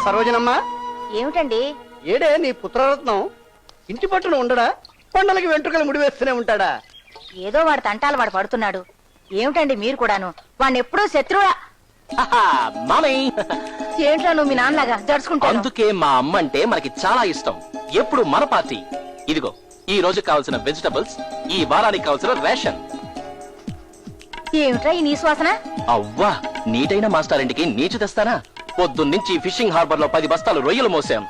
సరోజనమ్మా. ఏమిటండి? ఏడే నీ పుత్రరత్నం ఇంటి పట్టున ఉండడా? కొండలకి వెంట్రుకలు ముడివేస్తూనే ఉంటాడా? ఏదో వాడి తంటాలు వాడు పడుతున్నాడు. ఏమిటండి మీరు కూడాను వాడిని ఎప్పుడూ శత్రువా? ఏంట్రా నువ్వు మీ నాన్నలాగా జడుచుకుంటావు? అందుకే మా అమ్మ అంటే మనకి చాలా ఇష్టం. ఎప్పుడు మన పార్టీ. ఇదిగో ఈ రోజు కావాల్సిన వెజిటబుల్స్, ఈ వారానికి కావాల్సిన రేషన్. ఏమిట్రా ఈ నీ శ్వాసన? అవ్వా, నీటైన మాస్టారింటికి నీచు తెస్తానా? పొద్దున్నుంచి ఫిషింగ్ హార్బర్ లో 10 బస్తాలు రొయ్యలు మోసాం.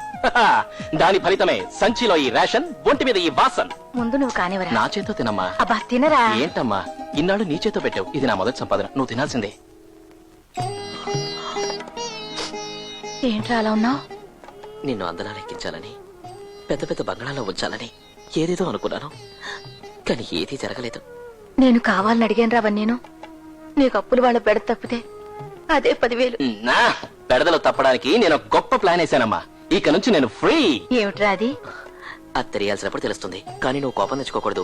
దాని ఫలితమే సంచిలో ఈ రేషన్, ఒంటి మీద ఈ వాసన్. ముందు నువ్వు కానివరా. నా చేతో తినమ్మా. అబ్బా తినరా. ఏంటమ్మా ఇన్నాళ్ళు నీ చేతో పెట్టావు? ఇది నా మొదటి సంపాదన, నువ్వు తినాల్సిందే. ఏంట్రా అలా ఉన్నావు? నిన్ను అందలా లెక్కించాలని, పెద్ద పెద్ద బంగాళాలో ఉంచాలని ఏదేదో అనుకున్నాను, కానీ ఏదీ జరగలేదు. నేను కావాలని అడిగాను రావని నేను. నీకు అప్పులు వాళ్ళ బెడ తప్పితే అదే 10,000. నా పెడదలు తప్పడానికి నేను ఒక గొప్ప ప్లాన్ వేసానమ్మా. ఇక నుంచి నేను ఫ్రీ. ఏమిట్రా అది? అది తెలియాల్సినప్పుడు తెలుస్తుంది, కానీ నువ్వు కోపం తెచ్చుకోకూడదు.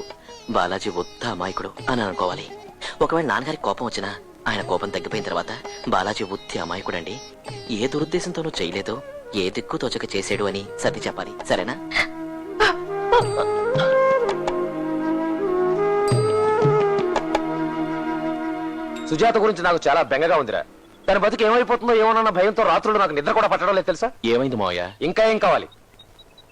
బాలాజీ ఉత్త అమాయకుడు అని అనుకోవాలి. ఒకవేళ నాన్నగారికి కోపం వచ్చినా ఆయన కోపం తగ్గిపోయిన తర్వాత బాలాజీ ఉత్తి అమాయకుడండి, ఏ దురుద్దేశంతోనూ చేయలేదు, ఏ దిక్కు తోచక చేసాడు అని సర్ది చెప్పాలి, సరేనా? సుజాత గురించి నాకు చాలా బెంగగా ఉందిరా. తన బతుకు ఏమైపోతుందో ఏమోనన్న భయంతో రాత్రులు నాకు నిద్ర కూడా పట్టడం లేదు తెలుసా? ఏమైంది మావయ్య? ఇంకా ఏం కావాలి?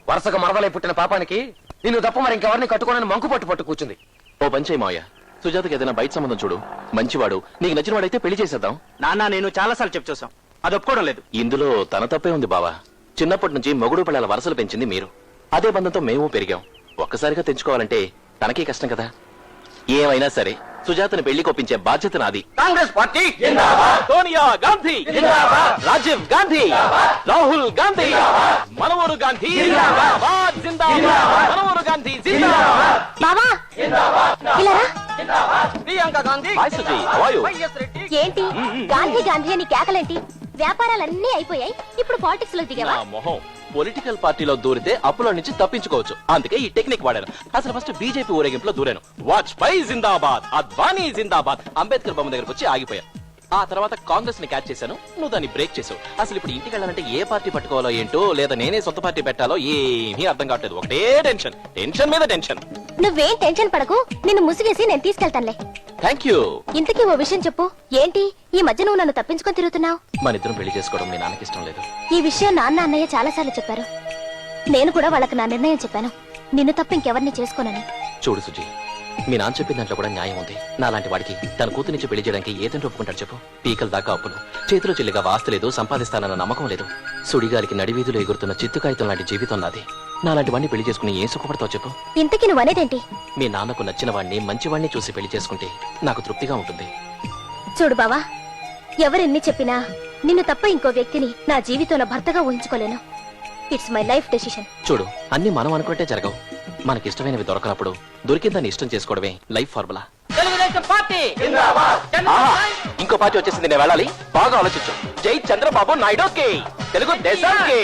వరుసగా మరదలై పుట్టిన పాపానికి నిన్ను తప్ప మరి ఇంకెవరిని కట్టుకోనని మంకు పట్టు కూర్చుంది. ఓ పంచే మావయ్య, సుజాతకి ఏదైనా బయట సంబంధం చూడు. మంచివాడు, నీకు నచ్చిన వాడైతే పెళ్లి చేసేద్దాం. నాన్న నేను చాలాసార్లు చెప్పి చూసాం, అది ఒప్పుకోవడం లేదు. ఇందులో తన తప్పే ఉంది బావా. చిన్నప్పటి నుంచి మొగుడు పిల్లల వరసలు పెంచింది మీరు. అదే బంధంతో మేము పెరిగాం. ఒక్కసారిగా తెంచుకోవాలంటే తనకే కష్టం కదా. ఏమైనా సరే సుజాతను పెళ్లి కొప్పించే బాధ్యత నాది. కాంగ్రెస్ పార్టీ సోనియా గాంధీ, రాజీవ్ గాంధీ, రాహుల్ గాంధీ, మనవరు గాంధీ, మనవరు గాంధీ, బావా ఇలా రా. ప్రియాంక గాంధీ, ఏంటి గాంధీ గాంధీ అని కేకలేంటి? వ్యాపారాలన్నీ అయిపోయాయి, ఇప్పుడు పాలిటిక్స్ లో దిగావా? మొహం, పొలిటికల్ పార్టీలో దూరితే అప్పుల నుంచి తప్పించుకోవచ్చు, అందుకే ఈ టెక్నిక్ వాడాను. అసలు ఫస్ట్ బీజేపీ ఊరేగింపులో దూరాను. వాజ్పేయి జిందాబాద్, అద్వానీ జిందాబాద్, అంబేద్కర్ బొమ్మ దగ్గరకు వచ్చి ఆగిపోయాను. ఆ తర్వాత కాంగ్రెస్ ని క్యాచ్ చేశాను, నువ్వు దాన్ని బ్రేక్ చేసావు. అసలు ఇప్పుడు ఇంటికి వెళ్ళాలంటే ఏ పార్టీ పట్టుకోవాలో ఏంటో, లేదా నేనే సొంత పార్టీ పెట్టాలో ఏమీ అర్థం కావట్లేదు. ఒకటే టెన్షన్, టెన్షన్ మీద టెన్షన్. నువ్వేం టెన్షన్ పడకు, నిన్ను ముసిగేసి నేను తీసుకెళ్తానులే. Thank you. ఇంతకీ ఓ విషయం చెప్పు, ఏంటి ఈ మధ్య నువ్వు నన్ను తప్పించుకొని తిరుగుతున్నావు? మన ఇద్దరం పెళ్లి చేసుకోవడం మీ నాన్నకి ఇష్టం లేదు. ఈ విషయం నాన్న అన్నయ్య చాలా సార్లు చెప్పారు. నేను కూడా వాళ్ళకి నా నిర్ణయం చెప్పాను, నిన్ను తప్ప ఇంకెవరిని చేసుకోనని. చూడు సుజీ, మీ నాన్న చెప్పిన దాంట్లో కూడా న్యాయం ఉంది. నాలాంటి వాడికి తన కూతురించి పెళ్లి చేయడానికి ఏదంటే ఒప్పుకుంటాడు చెప్పు? పీకల దాకా అప్పులు, చేతిలో చెల్లిగా వాస్తు లేదు, సంపాదిస్తానన్న నమ్మకం లేదు. సుడిగాలికి నడివీధులు ఎగురుతున్న చిత్తు కాగితం లాంటి జీవితం నాది. నాలాంటి వాడిని పెళ్లి చేసుకుని ఏం సుఖపడతావు చెప్పు? ఇంతకీ నువ్వు అనేదేంటి? మీ నాన్నకు నచ్చిన వాడిని, మంచి వాడిని చూసి పెళ్లి చేసుకుంటే నాకు తృప్తిగా ఉంటుంది. చూడు బావా, ఎవరెన్ని చెప్పినా నిన్ను తప్ప ఇంకో వ్యక్తిని నా జీవితంలో భర్తగా ఊహించుకోలేను. It's my life decision. చూడు, అన్ని మనం అనుకుంటే జరగవు. మనకిష్టమైనవి దొరకనప్పుడు దొరికిందాన్ని ఇష్టం చేసుకోవడమే లైఫ్ ఫార్ములా. ఇంకో పార్టీ వచ్చేసింది, నేను వెళ్ళాలి. బాగా ఆలోచించు. జై చంద్రబాబు నాయుడుకి, తెలుగు దేశానికి.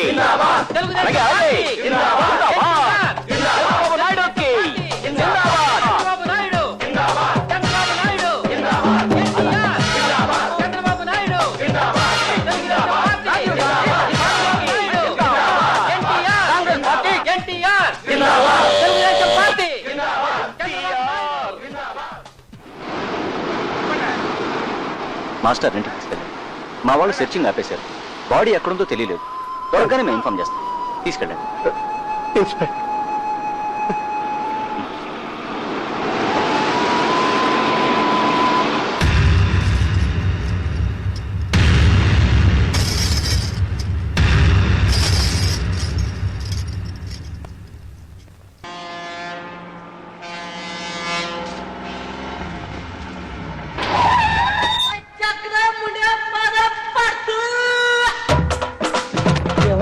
మాస్టర్ ఇంటికి తీసుకెళ్ళండి. మా వాళ్ళు సెర్చింగ్ ఆపేశారు. బాడీ ఎక్కడుందో తెలియలేదు. త్వరగానే మేము ఇన్ఫార్మ్ చేస్తాం. తీసుకెళ్ళండి.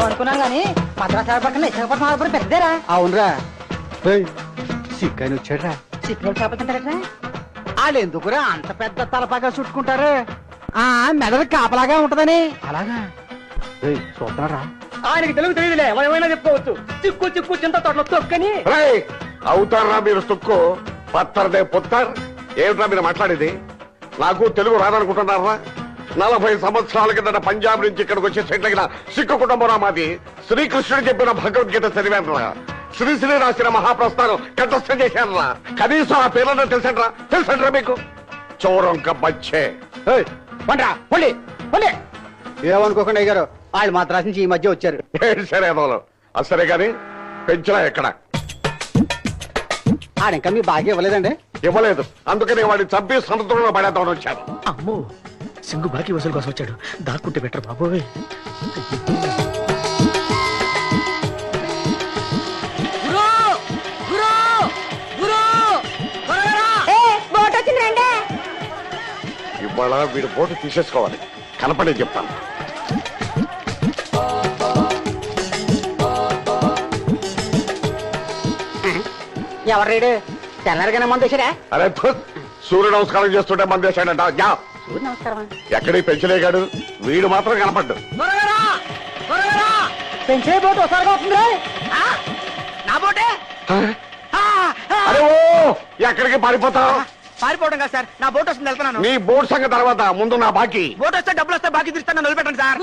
అనుకున్నాను గానీ మద్రాసు పక్కన విశాఖపట్నం పెద్దరా. అవునరా, సిక్కని వచ్చాడ్రా. సిగ్నల్ కాకపోతుంటారా? వాళ్ళు ఎందుకురా అంత పెద్ద తలపాగా చుట్టుకుంటారు? మెదడు కాపలాగా ఉంటదని. అలాగా చూస్తున్నారా? ఆయనకి తెలుగు తెలియదులే, ఏమైనా చెప్పుకోవచ్చు. చిక్కు చిక్కు చింత తోటలో తొక్కని అవుతారా మీరు? తొక్కు పత్తరదే పుత్తర్. ఏమిట్రా మీరు మాట్లాడేది? నాకు తెలుగు రాదనుకుంటున్నారా? 40 సంవత్సరాల కిందట పంజాబ్ నుంచి ఇక్కడికి వచ్చి సెటిల్ అయిన సిక్కు కుటుంబం మాది. శ్రీకృష్ణుడు చెప్పిన భగవద్గీత చదివానురా. శ్రీశ్రీ రాసిన మహాప్రస్థానం కంఠస్థం చేశానురా. కనీసం ఆ పేర్లను తెలుసంట్రా మీకు? చౌరంక బచ్చే. పండ్రా పొండి పొండి. ఏమనుకోకుండా అయ్యారు, వాళ్ళు మాత్రం నుంచి ఈ మధ్య వచ్చారు. సరే అసలే గాని పెంచలా ఎక్కడ ఆడింకా మీ బాగా ఇవ్వలేదండి. ఇవ్వలేదు, అందుకని వాడిని చంపి సముద్రంలో పడేద్దామని వచ్చాను. అమ్మో సింగు బాకీ వసూలు కోసం వచ్చాడు. దాక్కుంటే బెటర్ బాబోయ్. ఇవాళ వీడు బోటు తీసేసుకోవాలి. కనపడే చెప్తాను. ఎవరు తెల్లారిగానే మందేశారా? అరే సూర్య నమస్కారం చేస్తుంటే మందేశాడంట. నమస్కారం. ఎక్కడికి పెంచలేగాడు, వీడు మాత్రం కనపడ్డు. పెంచే బోటు ఒకసారిగా వస్తుంది. నా బోటే అరే ఓ ఎక్కడికి పారిపోతావు? పారిపోవడం కాదు సార్, నా బోట్ వస్తుంది వెళ్తున్నాను. నీ బోట్ సంగతి తర్వాత ముందు నా బాకీ. బోట్ వస్తే డబ్బులు వస్తే బాకీ తీస్తాను, వదిలిపెట్టండి సార్.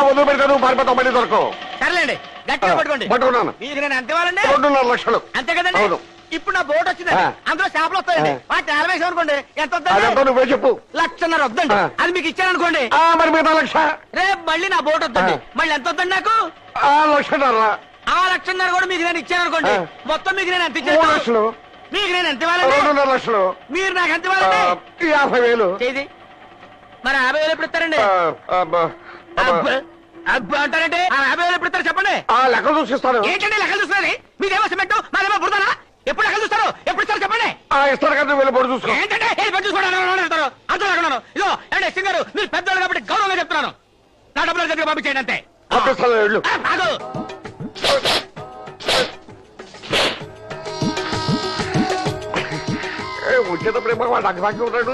వదిలిపెడితే నువ్వు పారిపోతావు, మళ్ళీ దొరకవు. సర్లేండి, గట్టిగా పట్టుకోండి. పట్టుకున్నాను. మీకు నేను ఎంత ఇవ్వాలండి? 2.5 లక్షలు. అంతే కదండి. అవును. ఇప్పుడు నా బోట్ వచ్చిందండి, అందులో చేపలు వస్తాయండి. వాటి 40 వేసాం అనుకోండి, ఎంత అదంతా వద్దండి? నువ్వే చెప్పు. 1,50,000 వద్దండి. అది మీకు ఇచ్చాను అనుకోండి, మరి మిగతా 1,00,000. రేపు మళ్ళీ నా బోట్ వద్దండి. మళ్ళీ ఎంత వద్దండి నాకు? 1,00,000. ఆ 1,00,000 కూడా మీకు నేను ఇచ్చాను అనుకోండి, మొత్తం మీకు నేను ఎంత 3 ఇచ్చాను? లక్షలు. మీకు నేను ఎంత ఇవ్వాలండి? 2.5 లక్షలు. మీరు నాకు ఎంత ఇవ్వాలండి? 50,000. చేది మరి 50,000 ఎప్పుడు ఇస్తారండి? అబ్బా అంటారంటే 50,000 ఎప్పుడు ఇస్తారు చెప్పండి. లెక్క చూసిస్తాను. ఏంటండి లెక్కలు చూస్తున్నది? మీదేమో సిమెంట్ మాదేమో బురదనా? ఎప్పుడు లెక్కలు చూస్తారు? ఎప్పుడు ఇస్తారు చెప్పండి. ఇస్తారు కదా, వెళ్ళి పొడి చూసుకో. ఏంటంటే చూసుకోవడం అంతా లేకున్నాను. ఇదో ఏమంటే సింగ్ గారు, మీరు పెద్దవాళ్ళు కాబట్టి గౌరవంగా చెప్తున్నాను. నా డబ్బులు దగ్గర పంపించేయండి అంతే. పంపిస్తాను, వెళ్ళు. ఆగు. వచ్చేటప్పుడేమో వాడు నాకు బాగా ఉంటాడు,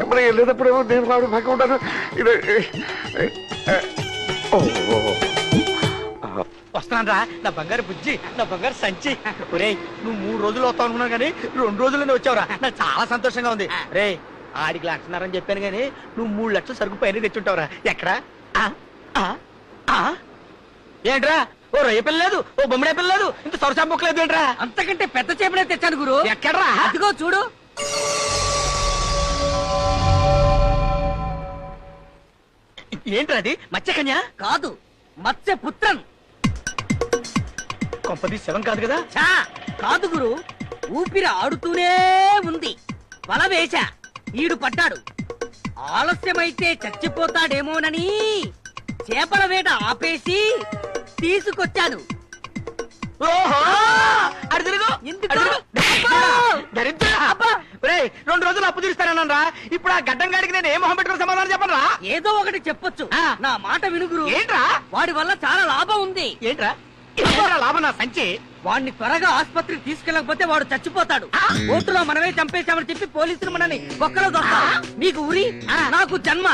మరి వెళ్ళేటప్పుడేమో నేను వాడు బాగా ఉంటాను. ఇది వస్తున్నాను రా నా బంగారు బుజ్జి, నా బంగారు సంచి. ఒరేయ్ నువ్వు 3 రోజులు వస్తావు అనుకున్నాను కానీ 2 రోజుల్లోనే వచ్చావురా. నాకు చాలా సంతోషంగా ఉంది. రే ఆడికి 1,00,000 అని చెప్పాను కానీ నువ్వు 3 లక్షలు సరుకు పైన తెచ్చుంటావురా. ఎక్కడా? ఏంట్రా ఓ రొయ్య పిల్ల లేదు, ఓ బొమ్మడే పిల్ల లేదు, ఇంత సొరసా బుక్ లేదు ఏంట్రా? అంతకంటే పెద్ద చేపనే తెచ్చాను గురు. ఎక్కడ్రా? అదిగో చూడు. ఏంట్రా అది? మత్స్యకన్య కాదు, మత్స్య పుత్రన్. కొంపది 7 కాదు కదా? కాదు గురు, ఊపిరి ఆడుతూనే ఉంది. వల వేశా, ఈడు పడ్డాడు. ఆలస్యమైతే చచ్చిపోతాడేమోనని చేపల వేట ఆపేసి తీసుకొచ్చాను. రేయ్ 2 రోజులు అప్పు తీరుస్తానన్నా రా. ఇప్పుడు ఆ గడ్డం గాడికి నేను ఏ మొహం పెట్టుకుని సమాధానం చెప్పను. ఏదో ఒకటి చెప్పొచ్చు, నా మాట వినుగురు. ఏంట్రా? వాడి వల్ల చాలా లాభం ఉంది. ఏంట్రా లాభం? నా సంచి. వాడిని త్వరగా ఆసుపత్రికి తీసుకెళ్ళకపోతే వాడు చచ్చిపోతాడు. ఓటులో మనమే చంపేశామని చెప్పి పోలీసులు మనని ఒక్కలో దొరక. నీకు ఉరి, నాకు జన్మ.